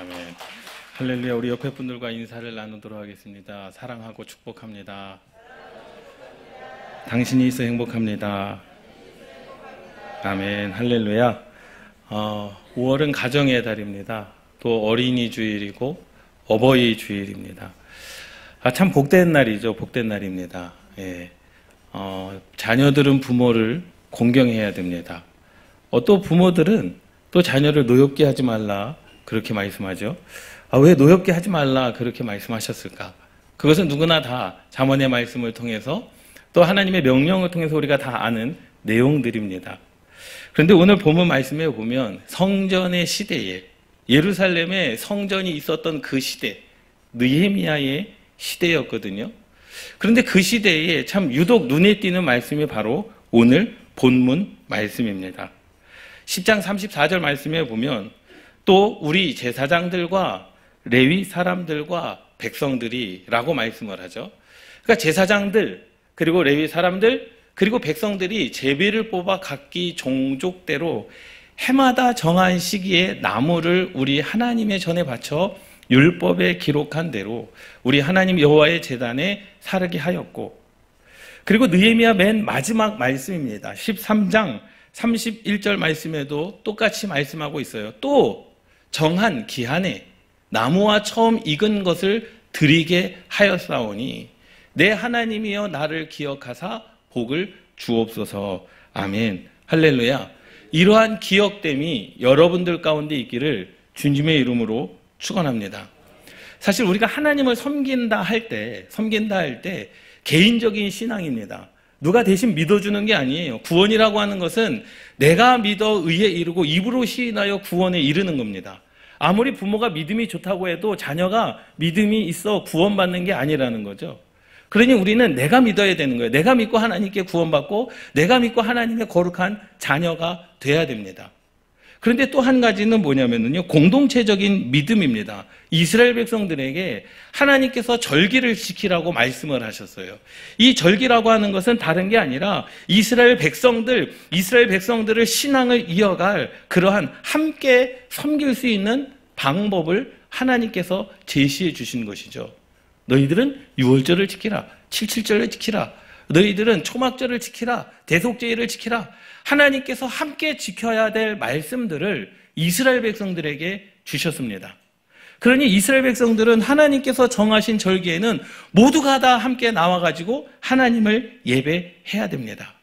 아멘. 할렐루야. 우리 옆에 분들과 인사를 나누도록 하겠습니다. 사랑하고 축복합니다. 당신이 있어 행복합니다. 아멘. 할렐루야. 5월은 가정의 달입니다. 또 어린이 주일이고 어버이 주일입니다. 참 복된 날이죠. 복된 날입니다. 예. 자녀들은 부모를 공경해야 됩니다. 또 부모들은 또 자녀를 노엽게 하지 말라 그렇게 말씀하죠. 왜 노엽게 하지 말라 그렇게 말씀하셨을까? 그것은 누구나 다 잠언의 말씀을 통해서 또 하나님의 명령을 통해서 우리가 다 아는 내용들입니다. 그런데 오늘 본문 말씀에 보면 성전의 시대에 예루살렘에 성전이 있었던 그 시대, 느헤미야의 시대였거든요. 그런데 그 시대에 참 유독 눈에 띄는 말씀이 바로 오늘 본문 말씀입니다. 10장 34절 말씀에 보면 또 우리 제사장들과 레위 사람들과 백성들이 라고 말씀을 하죠. 그러니까 제사장들 그리고 레위 사람들 그리고 백성들이 제비를 뽑아 각기 종족대로 해마다 정한 시기에 나무를 우리 하나님의 전에 바쳐 율법에 기록한 대로 우리 하나님 여호와의 제단에 사르게 하였고, 그리고 느헤미야 맨 마지막 말씀입니다. 13장 31절 말씀에도 똑같이 말씀하고 있어요. 또 정한 기한에 나무와 처음 익은 것을 드리게 하였사오니 내 하나님이여 나를 기억하사 복을 주옵소서. 아멘. 할렐루야. 이러한 기억됨이 여러분들 가운데 있기를 주님의 이름으로 축원합니다. 사실 우리가 하나님을 섬긴다 할 때 개인적인 신앙입니다. 누가 대신 믿어주는 게 아니에요. 구원이라고 하는 것은 내가 믿어 의에 이르고 입으로 시인하여 구원에 이르는 겁니다. 아무리 부모가 믿음이 좋다고 해도 자녀가 믿음이 있어 구원받는 게 아니라는 거죠. 그러니 우리는 내가 믿어야 되는 거예요. 내가 믿고 하나님께 구원받고 내가 믿고 하나님의 거룩한 자녀가 돼야 됩니다. 그런데 또 한 가지는 뭐냐면요, 공동체적인 믿음입니다. 이스라엘 백성들에게 하나님께서 절기를 지키라고 말씀을 하셨어요. 이 절기라고 하는 것은 다른 게 아니라 이스라엘 백성들을 신앙을 이어갈 그러한 함께 섬길 수 있는 방법을 하나님께서 제시해 주신 것이죠. 너희들은 유월절을 지키라, 칠칠절을 지키라, 너희들은 초막절을 지키라, 대속제일을 지키라. 하나님께서 함께 지켜야 될 말씀들을 이스라엘 백성들에게 주셨습니다. 그러니 이스라엘 백성들은 하나님께서 정하신 절기에는 모두가 다 함께 나와가지고 하나님을 예배해야 됩니다.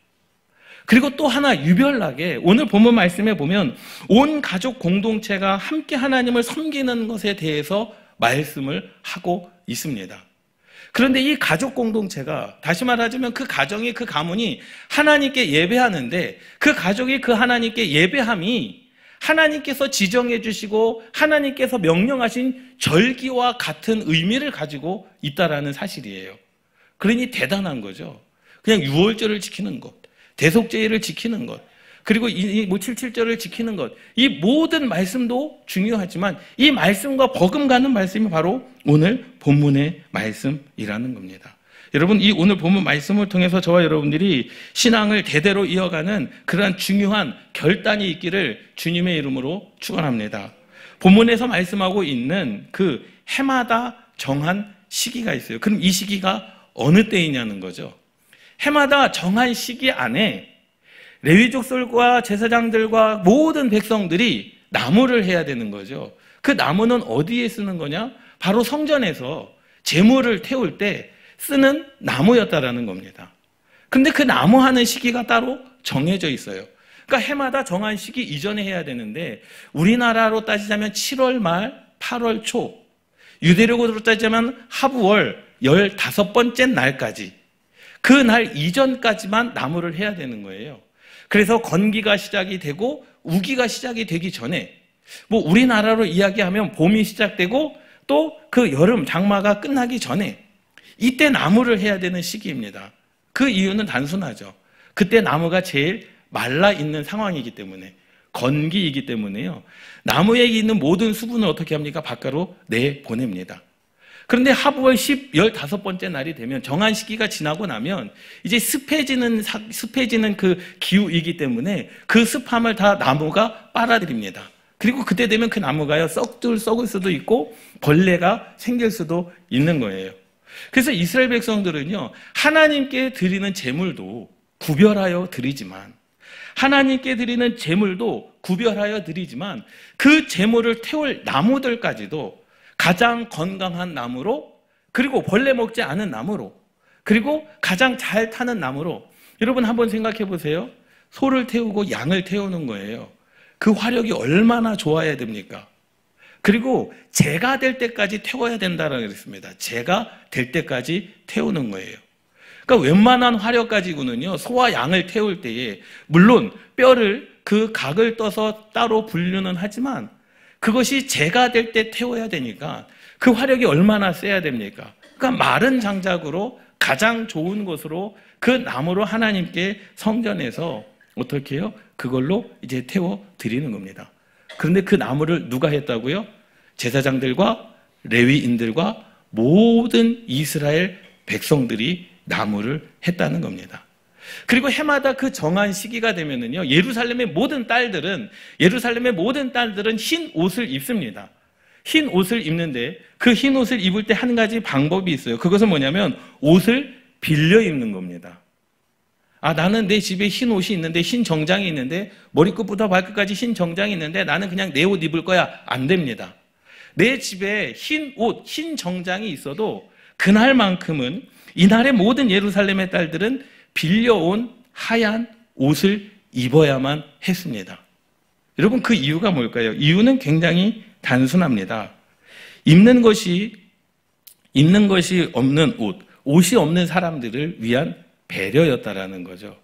그리고 또 하나 유별나게 오늘 본문 말씀에 보면 온 가족 공동체가 함께 하나님을 섬기는 것에 대해서 말씀을 하고 있습니다. 그런데 이 가족 공동체가, 다시 말하자면 그 가정이, 그 가문이 하나님께 예배하는데 그 가족이 그 하나님께 예배함이 하나님께서 지정해 주시고 하나님께서 명령하신 절기와 같은 의미를 가지고 있다라는 사실이에요. 그러니 대단한 거죠. 그냥 유월절을 지키는 것, 대속제일을 지키는 것, 그리고 칠칠절을 지키는 것, 이 모든 말씀도 중요하지만 이 말씀과 버금가는 말씀이 바로 오늘 본문의 말씀이라는 겁니다. 여러분, 이 오늘 본문 말씀을 통해서 저와 여러분들이 신앙을 대대로 이어가는 그러한 중요한 결단이 있기를 주님의 이름으로 축원합니다. 본문에서 말씀하고 있는 그 해마다 정한 시기가 있어요. 그럼 이 시기가 어느 때이냐는 거죠. 해마다 정한 시기 안에 레위 족속과 제사장들과 모든 백성들이 나무를 해야 되는 거죠. 그 나무는 어디에 쓰는 거냐? 바로 성전에서 제물을 태울 때 쓰는 나무였다라는 겁니다. 근데 그 나무 하는 시기가 따로 정해져 있어요. 그러니까 해마다 정한 시기 이전에 해야 되는데 우리나라로 따지자면 7월 말 8월 초, 유대력으로 따지자면 하부월 15번째 날까지, 그 날 이전까지만 나무를 해야 되는 거예요. 그래서 건기가 시작이 되고 우기가 시작이 되기 전에, 우리나라로 이야기하면 봄이 시작되고 또 그 여름 장마가 끝나기 전에 이때 나무를 해야 되는 시기입니다. 그 이유는 단순하죠. 그때 나무가 제일 말라 있는 상황이기 때문에, 건기이기 때문에요. 나무에 있는 모든 수분을 어떻게 합니까? 바깥으로 내보냅니다. 그런데 하부월 15번째 날이 되면, 정한 시기가 지나고 나면 이제 습해지는 그 기후이기 때문에 그 습함을 다 나무가 빨아들입니다. 그리고 그때 되면 그 나무가요, 썩을 수도 있고 벌레가 생길 수도 있는 거예요. 그래서 이스라엘 백성들은요, 하나님께 드리는 제물도 구별하여 드리지만, 하나님께 드리는 제물도 구별하여 드리지만, 그 제물을 태울 나무들까지도 가장 건강한 나무로, 그리고 벌레 먹지 않은 나무로, 그리고 가장 잘 타는 나무로. 여러분 한번 생각해 보세요. 소를 태우고 양을 태우는 거예요. 그 화력이 얼마나 좋아야 됩니까? 그리고 재가 될 때까지 태워야 된다라고 그랬습니다. 재가 될 때까지 태우는 거예요. 그러니까 웬만한 화력 가지고는요, 소와 양을 태울 때에 물론 뼈를, 그 각을 떠서 따로 분류는 하지만 그것이 재가 될 때 태워야 되니까 그 화력이 얼마나 세야 됩니까? 그러니까 마른 장작으로 가장 좋은 것으로 그 나무로 하나님께 성전에서 어떻게 해요? 그걸로 이제 태워 드리는 겁니다. 그런데 그 나무를 누가 했다고요? 제사장들과 레위인들과 모든 이스라엘 백성들이 나무를 했다는 겁니다. 그리고 해마다 그 정한 시기가 되면은요, 예루살렘의 모든 딸들은 흰 옷을 입습니다. 흰 옷을 입는데 그 흰 옷을 입을 때 한 가지 방법이 있어요. 그것은 뭐냐면 옷을 빌려 입는 겁니다. 나는 내 집에 흰 옷이 있는데, 흰 정장이 있는데, 머리끝부터 발끝까지 흰 정장이 있는데 나는 그냥 내 옷 입을 거야. 안 됩니다. 내 집에 흰 옷, 흰 정장이 있어도 그날만큼은, 이날의 모든 예루살렘의 딸들은 빌려온 하얀 옷을 입어야만 했습니다. 여러분, 그 이유가 뭘까요? 이유는 굉장히 단순합니다. 입는 것이 없는 옷이 없는 사람들을 위한 배려였다라는 거죠.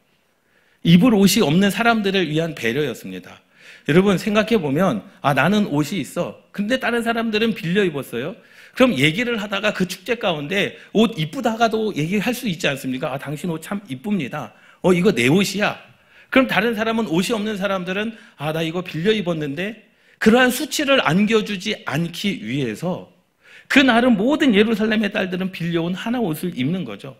입을 옷이 없는 사람들을 위한 배려였습니다. 여러분 생각해 보면, 나는 옷이 있어. 근데 다른 사람들은 빌려 입었어요. 그럼 얘기를 하다가 그 축제 가운데 옷 이쁘다가도 얘기할 수 있지 않습니까? 당신 옷 참 이쁩니다. 이거 내 옷이야. 그럼 다른 사람은, 옷이 없는 사람들은 나 이거 빌려 입었는데, 그러한 수치를 안겨주지 않기 위해서 그날은 모든 예루살렘의 딸들은 빌려온 하나 옷을 입는 거죠.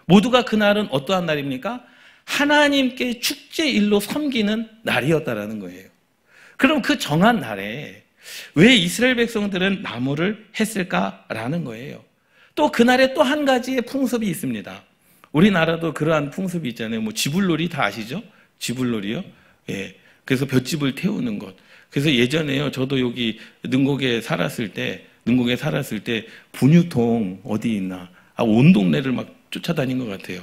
모두가 그날은 어떠한 날입니까? 하나님께 축제일로 섬기는 날이었다라는 거예요. 그럼 그 정한 날에 왜 이스라엘 백성들은 나무를 했을까라는 거예요. 또 그날에 또 한 가지의 풍습이 있습니다. 우리나라도 그러한 풍습이 있잖아요. 지불놀이 다 아시죠? 지불놀이요? 예. 그래서 볏짚을 태우는 것. 그래서 예전에요, 저도 여기 능곡에 살았을 때 분유통 어디 있나? 온 동네를 막 쫓아다닌 것 같아요.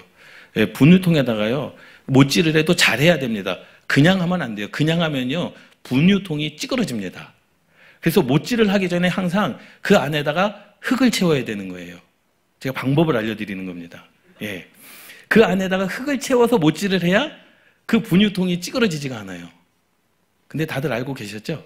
예, 분유통에다가요, 못질을 해도 잘해야 됩니다. 그냥 하면 안 돼요. 그냥 하면요, 분유통이 찌그러집니다. 그래서 못질을 하기 전에 항상 그 안에다가 흙을 채워야 되는 거예요. 제가 방법을 알려드리는 겁니다. 예. 그 안에다가 흙을 채워서 못질을 해야 그 분유통이 찌그러지지가 않아요. 근데 다들 알고 계셨죠?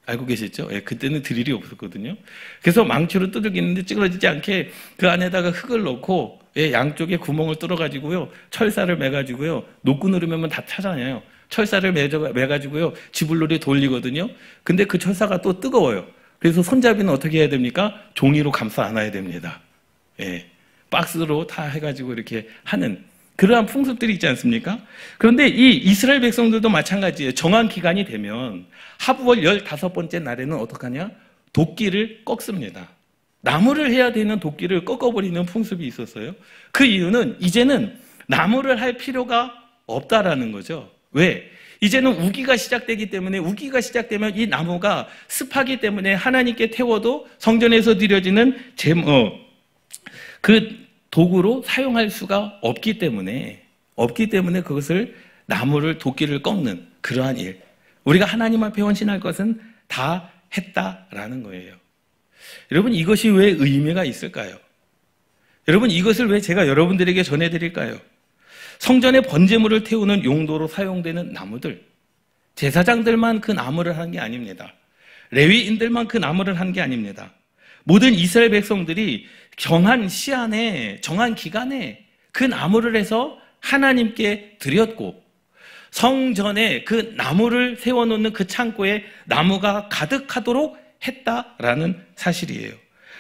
알고 계셨죠? 예, 그때는 드릴이 없었거든요. 그래서 망치로 두들기는데 찌그러지지 않게 그 안에다가 흙을 넣고, 예, 양쪽에 구멍을 뚫어가지고요, 철사를 매가지고요, 노끈 누르면 다 타잖아요. 철사를 매가지고요, 지불놀이 돌리거든요. 근데 그 철사가 또 뜨거워요. 그래서 손잡이는 어떻게 해야 됩니까? 종이로 감싸 안아야 됩니다. 예, 박스로 다 해가지고 이렇게 하는 그러한 풍습들이 있지 않습니까? 그런데 이 이스라엘 백성들도 마찬가지예요. 정한 기간이 되면 하부월 15번째 날에는 어떡하냐? 도끼를 꺾습니다. 나무를 해야 되는 도끼를 꺾어버리는 풍습이 있었어요. 그 이유는 이제는 나무를 할 필요가 없다라는 거죠. 왜? 이제는 우기가 시작되기 때문에, 우기가 시작되면 이 나무가 습하기 때문에 하나님께 태워도 성전에서 드려지는 그 도구로 사용할 수가 없기 때문에 그것을 나무를, 도끼를 꺾는 그러한 일, 우리가 하나님 앞에 헌신할 것은 다 했다라는 거예요. 여러분, 이것이 왜 의미가 있을까요? 여러분, 이것을 왜 제가 여러분들에게 전해드릴까요? 성전의 번제물을 태우는 용도로 사용되는 나무들, 제사장들만 그 나무를 한 게 아닙니다. 레위인들만 그 나무를 한 게 아닙니다. 모든 이스라엘 백성들이 정한 시한에, 정한 기간에 그 나무를 해서 하나님께 드렸고, 성전에 그 나무를 세워놓는 그 창고에 나무가 가득하도록 했다라는 사실이에요.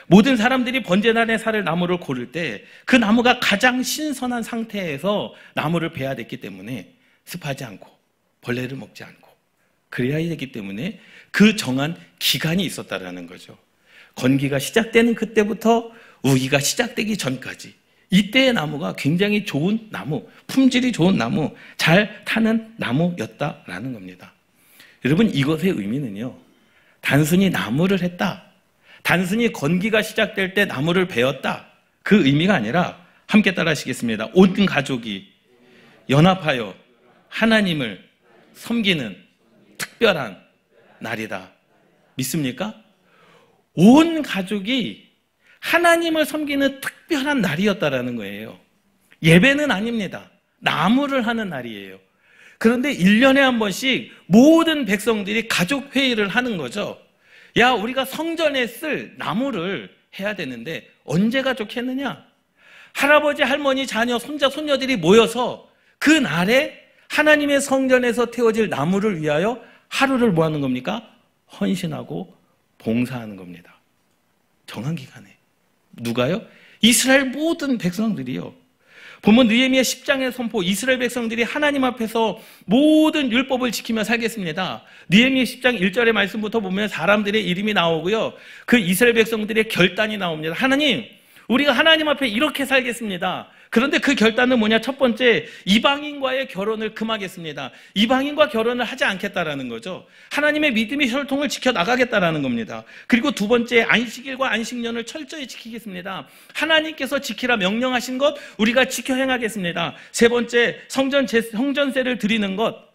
모든 사람들이 번제단의 살 나무를 고를 때 그 나무가 가장 신선한 상태에서 나무를 베야 됐기 때문에 습하지 않고 벌레를 먹지 않고 그래야 되기 때문에 그 정한 기간이 있었다라는 거죠. 건기가 시작되는 그때부터 우기가 시작되기 전까지 이때의 나무가 굉장히 좋은 나무, 품질이 좋은 나무, 잘 타는 나무였다라는 겁니다. 여러분, 이것의 의미는요, 단순히 나무를 했다, 단순히 건기가 시작될 때 나무를 베었다, 그 의미가 아니라 함께 따라 하시겠습니다. 온 가족이 연합하여 하나님을 섬기는 특별한 날이다. 믿습니까? 온 가족이 하나님을 섬기는 특별한 날이었다라는 거예요. 예배는 아닙니다. 나무를 하는 날이에요. 그런데 1년에 한 번씩 모든 백성들이 가족 회의를 하는 거죠. 야, 우리가 성전에 쓸 나무를 해야 되는데 언제 가족했느냐? 할아버지, 할머니, 자녀, 손자, 손녀들이 모여서 그 날에 하나님의 성전에서 태워질 나무를 위하여 하루를 뭐 하는 겁니까? 헌신하고 봉사하는 겁니다. 정한 기간에. 누가요? 이스라엘 모든 백성들이요. 보면 느헤미야 10장의 선포, 이스라엘 백성들이 하나님 앞에서 모든 율법을 지키며 살겠습니다. 느헤미야 10장 1절의 말씀부터 보면 사람들의 이름이 나오고요, 그 이스라엘 백성들의 결단이 나옵니다. 하나님, 우리가 하나님 앞에 이렇게 살겠습니다. 그런데 그 결단은 뭐냐? 첫 번째, 이방인과의 결혼을 금하겠습니다. 이방인과 결혼을 하지 않겠다라는 거죠. 하나님의 믿음의 혈통을 지켜나가겠다라는 겁니다. 그리고 두 번째, 안식일과 안식년을 철저히 지키겠습니다. 하나님께서 지키라 명령하신 것 우리가 지켜 행하겠습니다. 세 번째, 성전세를 드리는 것,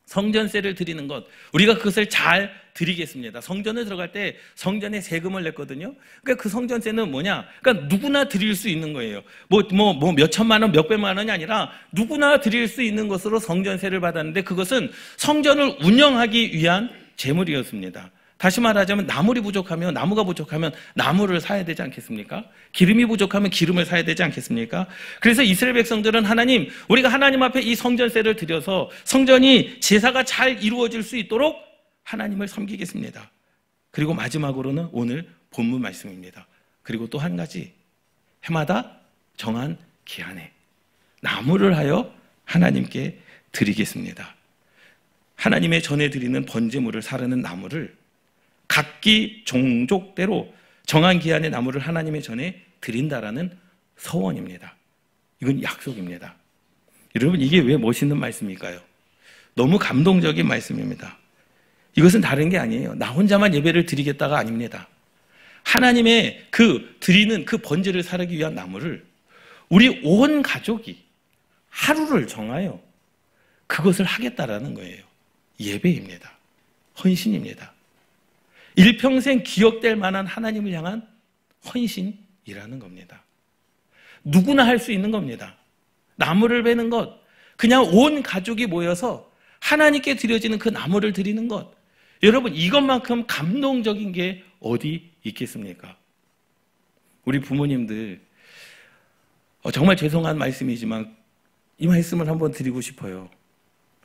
성전세를 드리는 것, 우리가 그것을 잘 드리겠습니다. 성전에 들어갈 때 성전에 세금을 냈거든요. 그러니까 그 성전세는 뭐냐? 그러니까 누구나 드릴 수 있는 거예요. 몇 천만 원, 몇 백만 원이 아니라 누구나 드릴 수 있는 것으로 성전세를 받았는데 그것은 성전을 운영하기 위한 재물이었습니다. 다시 말하자면 나무가 부족하면 나무를 사야 되지 않겠습니까? 기름이 부족하면 기름을 사야 되지 않겠습니까? 그래서 이스라엘 백성들은 하나님, 우리가 하나님 앞에 이 성전세를 드려서 성전이 제사가 잘 이루어질 수 있도록 하나님을 섬기겠습니다. 그리고 마지막으로는 오늘 본문 말씀입니다. 그리고 또 한 가지, 해마다 정한 기한에 나무를 하여 하나님께 드리겠습니다. 하나님의 전에 드리는 번제물을 사르는 나무를 각기 종족대로 정한 기한의 나무를 하나님의 전에 드린다라는 서원입니다. 이건 약속입니다. 여러분, 이게 왜 멋있는 말씀일까요? 너무 감동적인 말씀입니다. 이것은 다른 게 아니에요. 나 혼자만 예배를 드리겠다가 아닙니다. 하나님의 드리는 그 번제를 사르기 위한 나무를 우리 온 가족이 하루를 정하여 그것을 하겠다라는 거예요. 예배입니다. 헌신입니다. 일평생 기억될 만한 하나님을 향한 헌신이라는 겁니다. 누구나 할 수 있는 겁니다. 나무를 베는 것, 그냥 온 가족이 모여서 하나님께 드려지는 그 나무를 드리는 것, 여러분, 이것만큼 감동적인 게 어디 있겠습니까? 우리 부모님들, 정말 죄송한 말씀이지만 이 말씀을 한번 드리고 싶어요.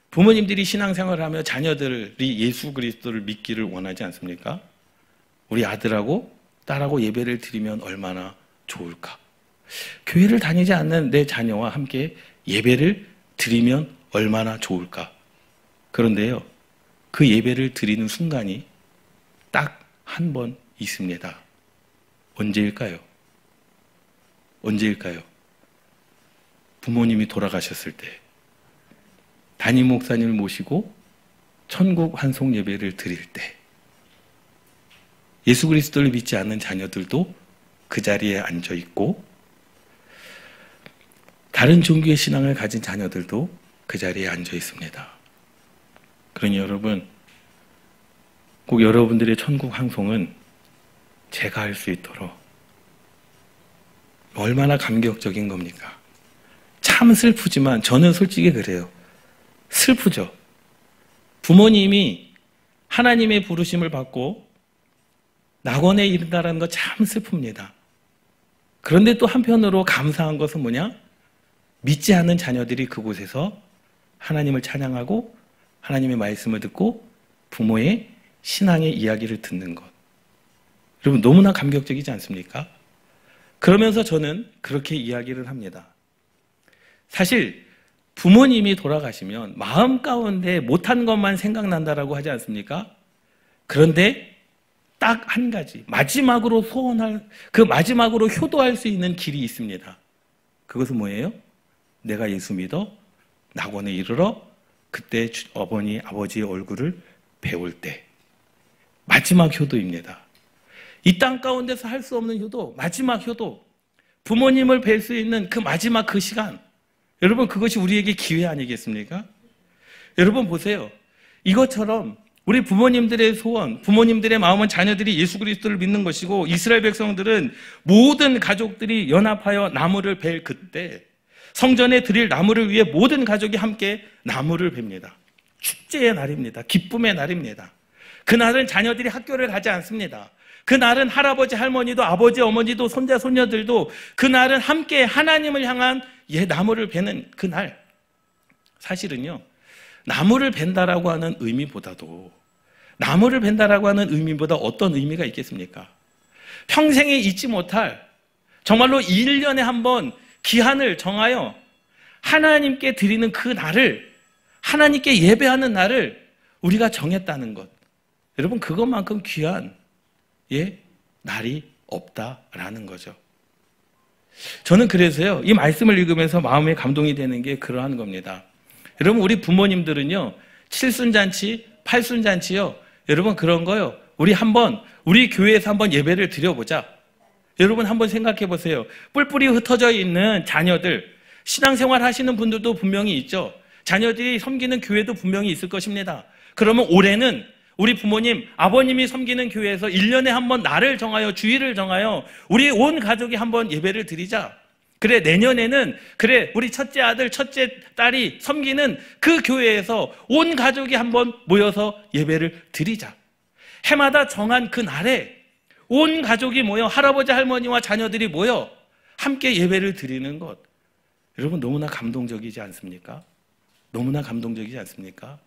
부모님들이 신앙생활을 하며 자녀들이 예수 그리스도를 믿기를 원하지 않습니까? 우리 아들하고 딸하고 예배를 드리면 얼마나 좋을까? 교회를 다니지 않는 내 자녀와 함께 예배를 드리면 얼마나 좋을까? 그런데요, 그 예배를 드리는 순간이 딱 한 번 있습니다. 언제일까요? 언제일까요? 부모님이 돌아가셨을 때, 담임 목사님을 모시고 천국 환송 예배를 드릴 때, 예수 그리스도를 믿지 않는 자녀들도 그 자리에 앉아 있고, 다른 종교의 신앙을 가진 자녀들도 그 자리에 앉아 있습니다. 그러니 여러분, 꼭 여러분들의 천국 환송은 제가 할 수 있도록, 얼마나 감격적인 겁니까? 참 슬프지만 저는 솔직히 그래요. 슬프죠. 부모님이 하나님의 부르심을 받고 낙원에 이른다는 거 참 슬픕니다. 그런데 또 한편으로 감사한 것은 뭐냐? 믿지 않는 자녀들이 그곳에서 하나님을 찬양하고 하나님의 말씀을 듣고 부모의 신앙의 이야기를 듣는 것. 여러분, 너무나 감격적이지 않습니까? 그러면서 저는 그렇게 이야기를 합니다. 사실 부모님이 돌아가시면 마음 가운데 못한 것만 생각난다라고 하지 않습니까? 그런데 딱 한 가지, 마지막으로 마지막으로 효도할 수 있는 길이 있습니다. 그것은 뭐예요? 내가 예수 믿어 낙원에 이르러 그때 어머니, 아버지의 얼굴을 배울 때. 마지막 효도입니다. 이 땅 가운데서 할 수 없는 효도, 마지막 효도. 부모님을 뵐 수 있는 그 마지막 그 시간. 여러분, 그것이 우리에게 기회 아니겠습니까? 여러분 보세요. 이것처럼 우리 부모님들의 소원, 부모님들의 마음은 자녀들이 예수 그리스도를 믿는 것이고, 이스라엘 백성들은 모든 가족들이 연합하여 나무를 벨 그때 성전에 드릴 나무를 위해 모든 가족이 함께 나무를 벨니다. 축제의 날입니다. 기쁨의 날입니다. 그날은 자녀들이 학교를 가지 않습니다. 그날은 할아버지, 할머니도, 아버지, 어머니도, 손자, 손녀들도 그날은 함께 하나님을 향한 나무를 베는 그날. 사실은요, 나무를 벤다라고 하는 의미보다도, 나무를 벤다라고 하는 의미보다 어떤 의미가 있겠습니까? 평생에 잊지 못할, 정말로 1년에 한 번 기한을 정하여 하나님께 드리는 그 날을, 하나님께 예배하는 날을 우리가 정했다는 것. 여러분, 그것만큼 귀한 날이 없다라는 거죠. 저는 그래서요, 이 말씀을 읽으면서 마음에 감동이 되는 게 그러한 겁니다. 여러분, 우리 부모님들은요, 칠순잔치, 팔순잔치요, 여러분 그런 거요, 우리 교회에서 한번 예배를 드려보자. 여러분 한번 생각해 보세요. 뿔뿔이 흩어져 있는 자녀들, 신앙생활 하시는 분들도 분명히 있죠. 자녀들이 섬기는 교회도 분명히 있을 것입니다. 그러면 올해는 우리 부모님, 아버님이 섬기는 교회에서 1년에 한 번 날을 정하여, 주일을 정하여 우리 온 가족이 한번 예배를 드리자. 그래, 내년에는 우리 첫째 아들, 첫째 딸이 섬기는 그 교회에서 온 가족이 한번 모여서 예배를 드리자. 해마다 정한 그 날에 온 가족이 모여, 할아버지, 할머니와 자녀들이 모여 함께 예배를 드리는 것. 여러분, 너무나 감동적이지 않습니까? 너무나 감동적이지 않습니까?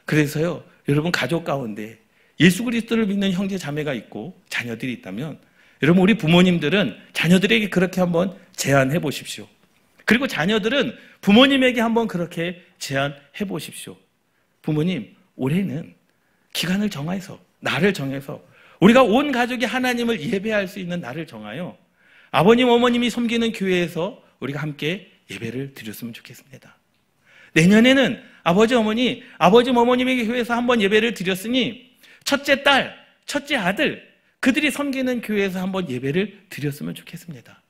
그래서요, 여러분 가족 가운데 예수 그리스도를 믿는 형제 자매가 있고 자녀들이 있다면, 여러분 우리 부모님들은 자녀들에게 그렇게 한번 제안해 보십시오. 그리고 자녀들은 부모님에게 한번 그렇게 제안해 보십시오. 부모님, 올해는 기간을 정해서, 날을 정해서 우리가 온 가족이 하나님을 예배할 수 있는 날을 정하여 아버님, 어머님이 섬기는 교회에서 우리가 함께 예배를 드렸으면 좋겠습니다. 내년에는 아버지, 어머님에게 교회에서 한번 예배를 드렸으니 첫째 딸, 첫째 아들, 그들이 섬기는 교회에서 한번 예배를 드렸으면 좋겠습니다.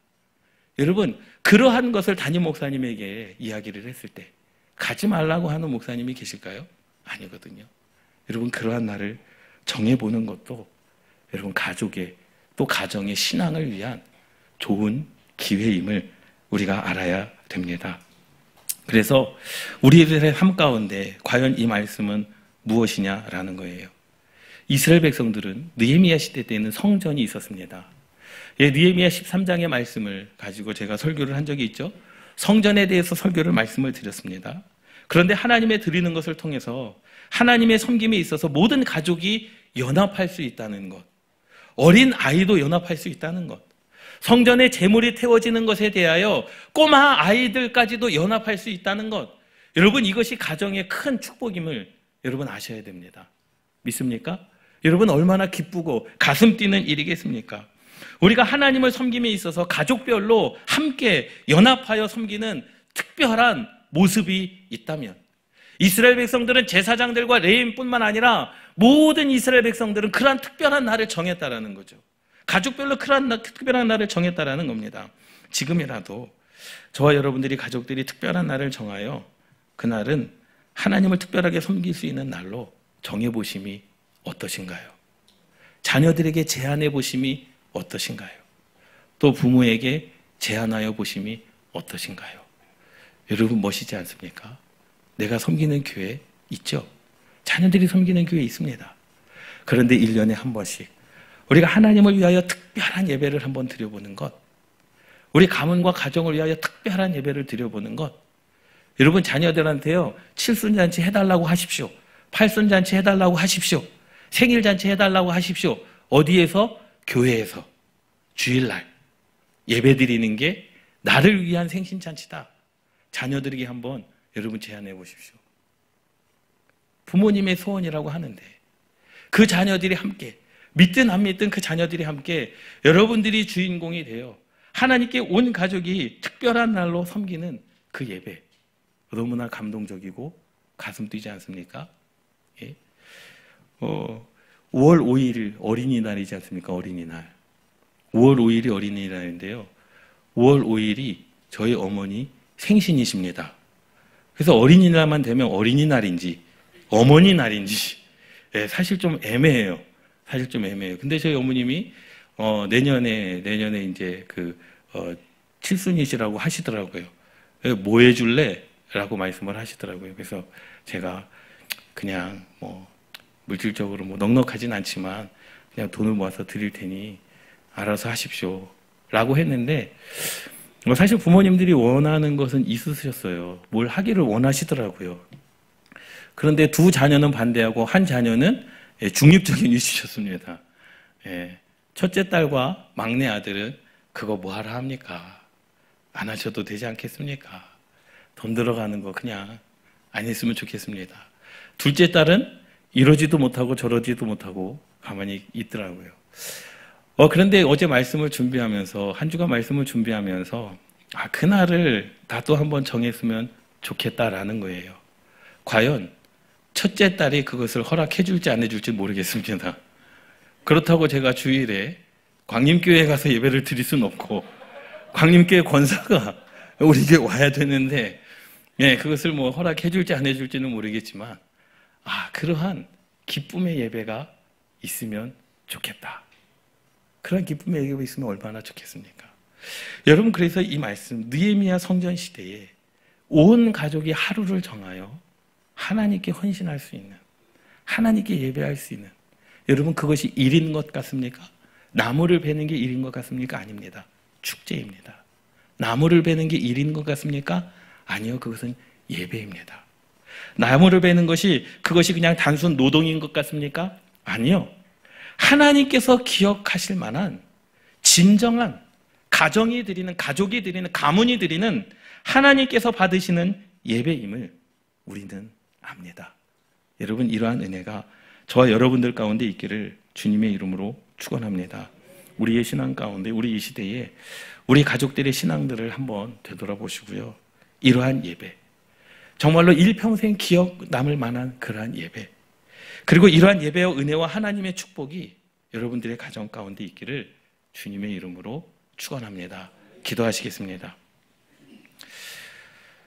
여러분, 그러한 것을 담임 목사님에게 이야기를 했을 때 가지 말라고 하는 목사님이 계실까요? 아니거든요. 여러분, 그러한 날을 정해보는 것도 여러분 가족의, 또 가정의 신앙을 위한 좋은 기회임을 우리가 알아야 됩니다. 그래서 우리들의 삶 가운데 과연 이 말씀은 무엇이냐라는 거예요. 이스라엘 백성들은 느헤미야 시대 때에는 성전이 있었습니다. 느헤미야 13장의 말씀을 가지고 제가 설교를 한 적이 있죠. 성전에 대해서 말씀을 드렸습니다. 그런데 하나님의 드리는 것을 통해서 하나님의 섬김에 있어서 모든 가족이 연합할 수 있다는 것, 어린 아이도 연합할 수 있다는 것, 성전에 제물이 태워지는 것에 대하여 꼬마 아이들까지도 연합할 수 있다는 것, 여러분 이것이 가정의 큰 축복임을 여러분 아셔야 됩니다. 믿습니까? 여러분 얼마나 기쁘고 가슴 뛰는 일이겠습니까? 우리가 하나님을 섬김에 있어서 가족별로 함께 연합하여 섬기는 특별한 모습이 있다면, 이스라엘 백성들은 제사장들과 레위인뿐만 아니라 모든 이스라엘 백성들은 그러한 특별한 날을 정했다라는 거죠. 가족별로 그러한 특별한 날을 정했다라는 겁니다. 지금이라도 저와 여러분들이, 가족들이 특별한 날을 정하여 그날은 하나님을 특별하게 섬길 수 있는 날로 정해보심이 어떠신가요? 자녀들에게 제안해 보심이 어떠신가요? 또 부모에게 제안하여 보심이 어떠신가요? 여러분 멋있지 않습니까? 내가 섬기는 교회 있죠? 자녀들이 섬기는 교회 있습니다. 그런데 1년에 한 번씩 우리가 하나님을 위하여 특별한 예배를 한번 드려보는 것, 우리 가문과 가정을 위하여 특별한 예배를 드려보는 것, 여러분 자녀들한테요, 칠순잔치 해달라고 하십시오. 팔순잔치 해달라고 하십시오. 생일잔치 해달라고 하십시오. 어디에서? 교회에서. 주일날 예배 드리는 게 나를 위한 생신잔치다. 자녀들에게 한번 여러분 제안해 보십시오. 부모님의 소원이라고 하는데 그 자녀들이 함께 믿든 안 믿든 그 자녀들이 함께 여러분들이 주인공이 되어 하나님께 온 가족이 특별한 날로 섬기는 그 예배, 너무나 감동적이고 가슴 뛰지 않습니까? 예? 5월 5일 어린이날이지 않습니까? 어린이날. 5월 5일이 어린이날인데요. 5월 5일이 저희 어머니 생신이십니다. 그래서 어린이날만 되면 어린이날인지 어머니날인지 사실 좀 애매해요. 근데 저희 어머님이 내년에 이제 칠순이시라고 하시더라고요. 뭐 해줄래? 라고 말씀을 하시더라고요. 그래서 제가 그냥 물질적으로 넉넉하진 않지만 그냥 돈을 모아서 드릴 테니 알아서 하십시오. 라고 했는데 사실 부모님들이 원하는 것은 있으셨어요. 뭘 하기를 원하시더라고요. 그런데 두 자녀는 반대하고 한 자녀는 중립적인 위치셨습니다. 첫째 딸과 막내 아들은 그거 뭐 하라 합니까? 안 하셔도 되지 않겠습니까? 돈 들어가는 거 그냥 안 했으면 좋겠습니다. 둘째 딸은 이러지도 못하고 저러지도 못하고 가만히 있더라고요. 그런데 어제 말씀을 준비하면서 한 주간 말씀을 준비하면서 그날을 나도 한번 정했으면 좋겠다라는 거예요. 과연 첫째 딸이 그것을 허락해 줄지 안 해줄지 모르겠습니다. 그렇다고 제가 주일에 광림교회에 가서 예배를 드릴 수는 없고 광림교회 권사가 우리에게 와야 되는데 그것을 허락해 줄지 안 해줄지는 모르겠지만 그러한 기쁨의 예배가 있으면 좋겠다. 그런 기쁨의 예배가 있으면 얼마나 좋겠습니까? 여러분, 그래서 이 말씀 느헤미야 성전 시대에 온 가족이 하루를 정하여 하나님께 헌신할 수 있는, 하나님께 예배할 수 있는, 여러분 그것이 일인 것 같습니까? 나무를 베는 게 일인 것 같습니까? 아닙니다. 축제입니다. 나무를 베는 게 일인 것 같습니까? 아니요, 그것은 예배입니다. 나무를 베는 것이 그것이 그냥 단순 노동인 것 같습니까? 아니요. 하나님께서 기억하실 만한 진정한 가정이 드리는, 가족이 드리는, 가문이 드리는 하나님께서 받으시는 예배임을 우리는 압니다. 여러분, 이러한 은혜가 저와 여러분들 가운데 있기를 주님의 이름으로 축원합니다. 우리의 신앙 가운데, 우리 이 시대에 우리 가족들의 신앙들을 한번 되돌아보시고요. 이러한 예배, 정말로 일평생 기억 남을 만한 그러한 예배, 그리고 이러한 예배와 은혜와 하나님의 축복이 여러분들의 가정 가운데 있기를 주님의 이름으로 축원합니다. 기도하시겠습니다.